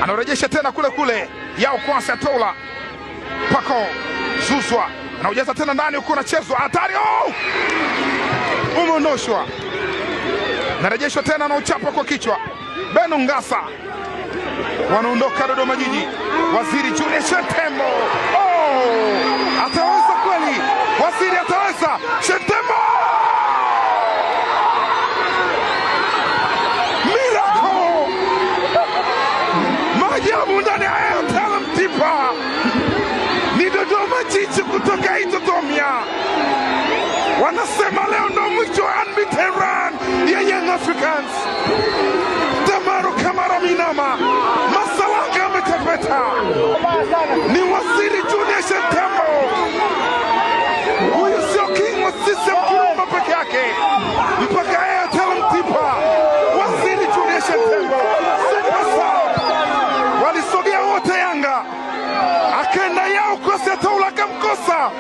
anarejesha tena kule kule yao kwa Satola. Pako Zuzwa anaujeza tena ndani huko, anachezwa hatari, umeondoshwa. Narejeshwa tena na uchapa kwa kichwa. Beno Ngasa wanaondoka Dodoma Jiji. Waziri Julius Shentembo, ataweza kweli? Waziri ataweza? Shentembo, miracle, maajabu ndani ya Airtel Mtipa. Ni Dodoma Jiji kutoka Itotomia, wanasema leo ndo mwisho wa unbeaten run ya Young Africans. Damaro Kamara Minama, Masalanga ametepeta. Ni Waziri Julius Shentembo, huyu sio king wa CCM Kirumba peke yake, mpaka Airtel Mtipa. Waziri Julius Shentembo superstar, walisogea wote Yanga, akaenda yao kwa Satola akamkosa.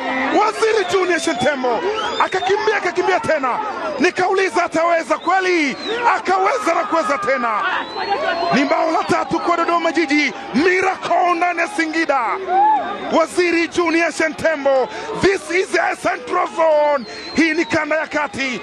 Waziri Julius Shentembo akakimbia tena, nikauliza ataweza kweli? Akaweza na kuweza tena. Ni bao la 3 kwa Dodoma Jiji, miracle ndani ya Singida. Waziri Julius Shentembo, this is a central zone. Hii ni kanda ya kati.